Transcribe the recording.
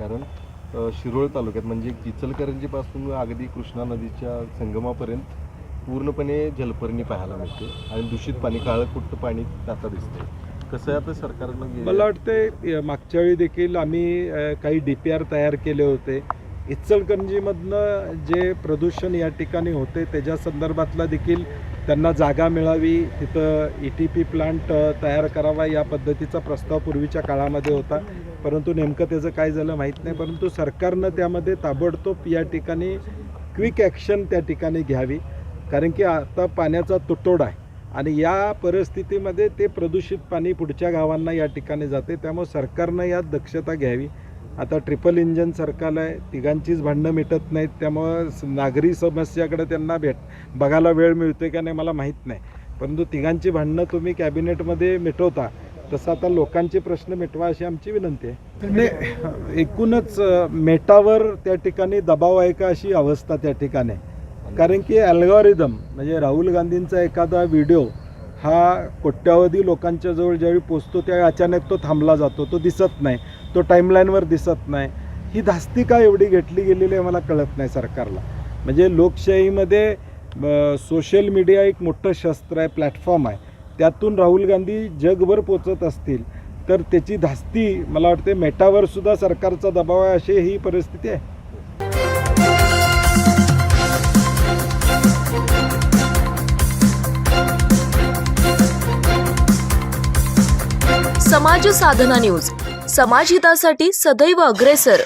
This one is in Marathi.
कारण शिरोळ तालुक्यात म्हणजे इचलकरंजीपासून अगदी कृष्णा नदीच्या संगमापर्यंत पूर्णपणे जलपर्णी पाहायला मिळते आणि दूषित पाणी, काळकुट्ट पाणी आता दिसते. कसं आहे आता सरकारनं मला वाटते मागच्या वेळी देखील आम्ही काही DPR तयार केले होते. इचलकरंजीमधनं जे प्रदूषण या ठिकाणी होते त्याच्या संदर्भातला देखील त्यांना जागा मिळावी, तिथं ETP प्लांट तयार करावा या पद्धतीचा प्रस्ताव पूर्वीच्या काळामध्ये होता. परंतु नेमकं त्याचं काय झालं माहीत नाही. परंतु सरकारनं त्यामध्ये ताबडतोब या ठिकाणी क्विक ॲक्शन त्या ठिकाणी घ्यावी, कारण की आता पाण्याचा तुटवडा आहे आणि या परिस्थितीमध्ये ते प्रदूषित पाणी पुढच्या गावांना या ठिकाणी जाते. त्यामुळे सरकारनं यात दक्षता घ्यावी. आता ट्रिपल इंजन सरकार आहे, तिघांचीच भांडणं मिटत नाहीत. त्यामुळं नागरी समस्याकडे त्यांना बघायला वेळ मिळतो का नाही मला माहीत नाही. परंतु तिघांची भांडणं तुम्ही कॅबिनेटमध्ये मिटवता, तसं आता लोकांचे प्रश्न मिटवा अशी आमची विनंती आहे. नाही, एकूणच मेटावर त्या ठिकाणी दबाव आहे का अशी अवस्था त्या ठिकाणी आहे. कारण की अल्गोरिदम म्हणजे राहुल गांधींचा एखादा व्हिडिओ हा कोट्यावधी लोकांच्या जवळ ज्यावेळी पोचतो त्यावेळी अचानक तो थांबला जातो, तो दिसत नाही, तो टाईमलाईनवर दिसत नाही. ही धास्ती का एवढी घेतली गेलेली आहे मला कळत नाही सरकारला. म्हणजे लोकशाहीमध्ये सोशल मीडिया एक मोठं शस्त्र आहे, प्लॅटफॉर्म आहे. त्यातून राहुल गांधी जगभर पोचत असतील तर त्याची धास्ती मला वाटते मेटावर सुद्धा सरकारचा दबाव आहे अशी ही परिस्थिती आहे. समाज साधना न्यूज, समाजहितासाठी सदैव अग्रेसर.